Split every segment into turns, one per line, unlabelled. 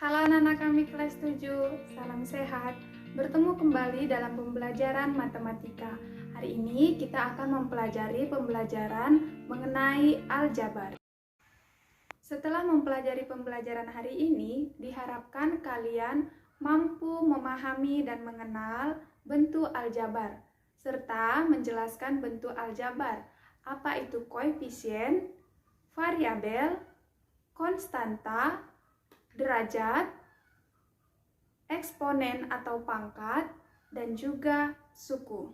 Halo anak-anak kami kelas 7, salam sehat. Bertemu kembali dalam pembelajaran matematika. Hari ini kita akan mempelajari pembelajaran mengenai aljabar. Setelah mempelajari pembelajaran hari ini, diharapkan kalian mampu memahami dan mengenal bentuk aljabar, serta menjelaskan bentuk aljabar. Apa itu koefisien, variabel, konstanta, derajat, eksponen atau pangkat, dan juga suku.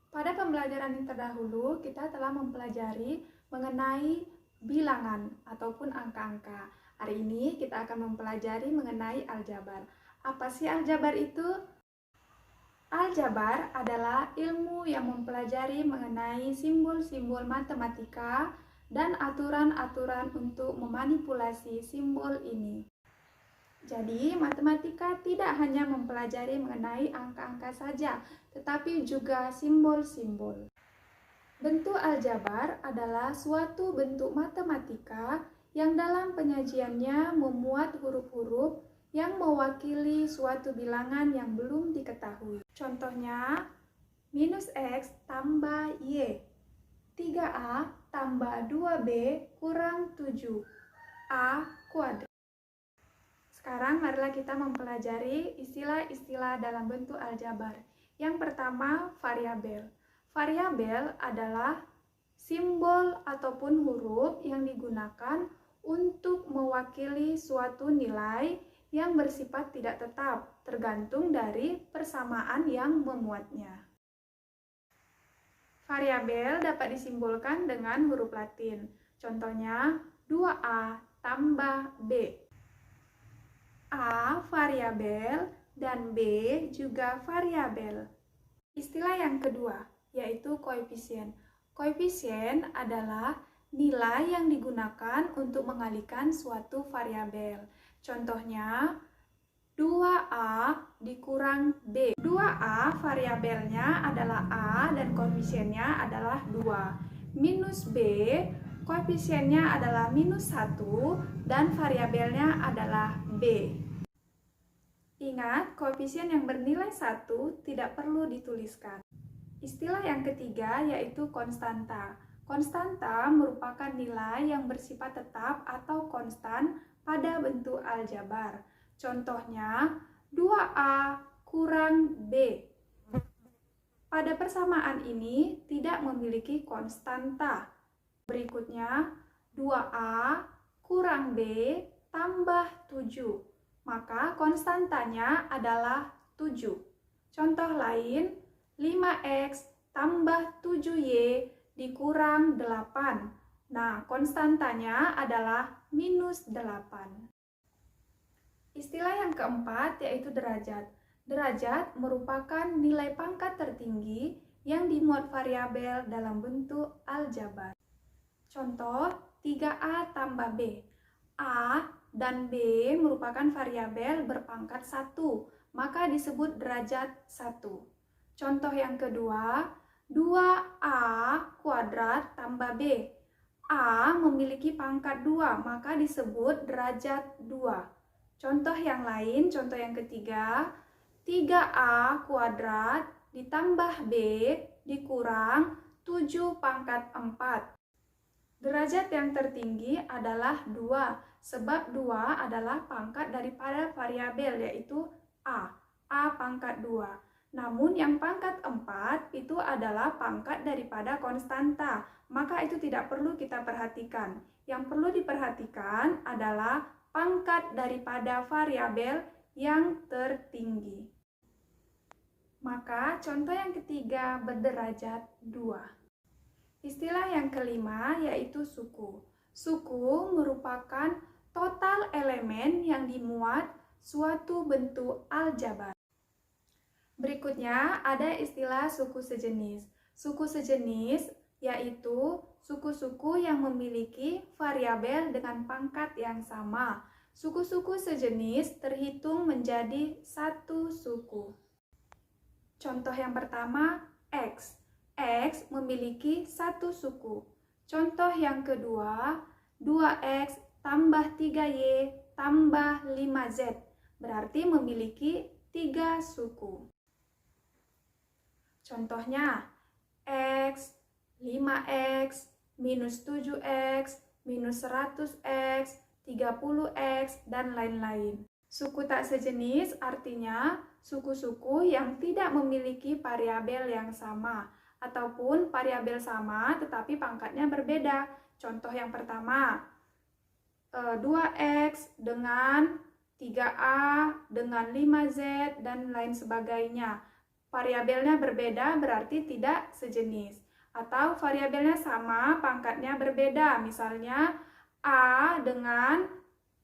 Pada pembelajaran yang terdahulu, kita telah mempelajari mengenai bilangan ataupun angka-angka. Hari ini kita akan mempelajari mengenai aljabar. Apa sih aljabar itu? Aljabar adalah ilmu yang mempelajari mengenai simbol-simbol matematika dan aturan-aturan untuk memanipulasi simbol ini. Jadi, matematika tidak hanya mempelajari mengenai angka-angka saja, tetapi juga simbol-simbol. Bentuk aljabar adalah suatu bentuk matematika yang dalam penyajiannya memuat huruf-huruf yang mewakili suatu bilangan yang belum diketahui. Contohnya, minus X tambah Y, 3A tambah 2B kurang 7A kuadrat. Sekarang marilah kita mempelajari istilah-istilah dalam bentuk aljabar. Yang pertama, variabel. Variabel adalah simbol ataupun huruf yang digunakan untuk mewakili suatu nilai yang bersifat tidak tetap, tergantung dari persamaan yang memuatnya. Variabel dapat disimbolkan dengan huruf Latin. Contohnya, 2A tambah B. A variabel dan B juga variabel. Istilah yang kedua yaitu koefisien. Koefisien adalah nilai yang digunakan untuk mengalihkan suatu variabel. Contohnya 2A dikurang B. 2A variabelnya adalah A dan koefisiennya adalah 2. Minus B koefisiennya adalah minus 1 dan variabelnya adalah B. Ingat, koefisien yang bernilai 1 tidak perlu dituliskan. Istilah yang ketiga yaitu konstanta. Konstanta merupakan nilai yang bersifat tetap atau konstan pada bentuk aljabar. Contohnya, 2A kurang B. Pada persamaan ini tidak memiliki konstanta. Berikutnya, 2A kurang B tambah 7. Maka konstantanya adalah 7. Contoh lain, 5X tambah 7Y dikurang 8. Nah, konstantanya adalah minus 8. Istilah yang keempat yaitu derajat. Derajat merupakan nilai pangkat tertinggi yang dimuat variabel dalam bentuk aljabar. Contoh, 3A tambah B. A dan B merupakan variabel berpangkat 1, maka disebut derajat 1. Contoh yang kedua, 2A kuadrat tambah B. A memiliki pangkat 2, maka disebut derajat 2. Contoh yang lain, contoh yang ketiga, 3A kuadrat ditambah B dikurang 7 pangkat 4. Derajat yang tertinggi adalah 2, sebab 2 adalah pangkat daripada variabel yaitu A pangkat 2. Namun yang pangkat 4 itu adalah pangkat daripada konstanta, maka itu tidak perlu kita perhatikan. Yang perlu diperhatikan adalah pangkat daripada variabel yang tertinggi. Maka contoh yang ketiga berderajat 2. Istilah yang kelima yaitu suku. Suku merupakan total elemen yang dimuat suatu bentuk aljabar. Berikutnya ada istilah suku sejenis. Suku sejenis yaitu suku-suku yang memiliki variabel dengan pangkat yang sama. Suku-suku sejenis terhitung menjadi satu suku. Contoh yang pertama, X. X memiliki satu suku. Contoh yang kedua, 2X tambah 3Y tambah 5Z, berarti memiliki 3 suku. Contohnya, X, 5X, minus 7X, minus 100X, 30X, dan lain-lain. Suku tak sejenis artinya suku-suku yang tidak memiliki variabel yang sama, ataupun variabel sama tetapi pangkatnya berbeda. Contoh yang pertama, 2X dengan 3A dengan 5Z dan lain sebagainya. Variabelnya berbeda berarti tidak sejenis. Atau variabelnya sama, pangkatnya berbeda. Misalnya A dengan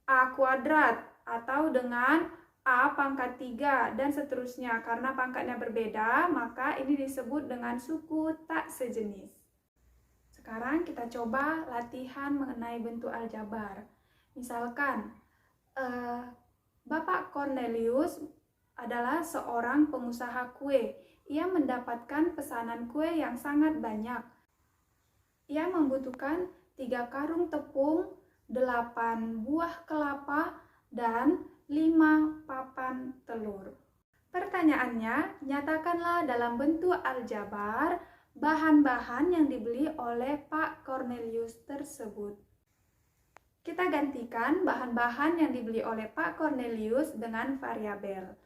A kuadrat atau dengan A pangkat 3 dan seterusnya. Karena pangkatnya berbeda, maka ini disebut dengan suku tak sejenis. Sekarang kita coba latihan mengenai bentuk aljabar. Misalkan, Bapak Cornelius adalah seorang pengusaha kue. Ia mendapatkan pesanan kue yang sangat banyak. Ia membutuhkan 3 karung tepung, 8 buah kelapa, dan 5 papan telur. Pertanyaannya, nyatakanlah dalam bentuk aljabar bahan-bahan yang dibeli oleh Pak Cornelius tersebut. Kita gantikan bahan-bahan yang dibeli oleh Pak Cornelius dengan variabel.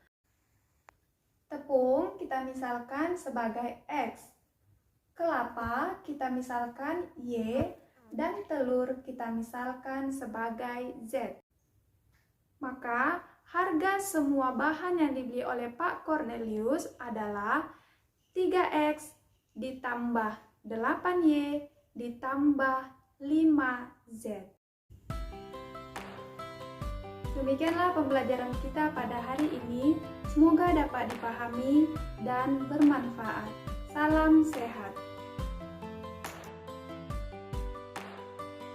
Tepung kita misalkan sebagai X, kelapa kita misalkan Y, dan telur kita misalkan sebagai Z. Maka harga semua bahan yang dibeli oleh Pak Cornelius adalah 3X ditambah 8Y ditambah 5Z. Demikianlah pembelajaran kita pada hari ini. Semoga dapat dipahami dan bermanfaat. Salam sehat.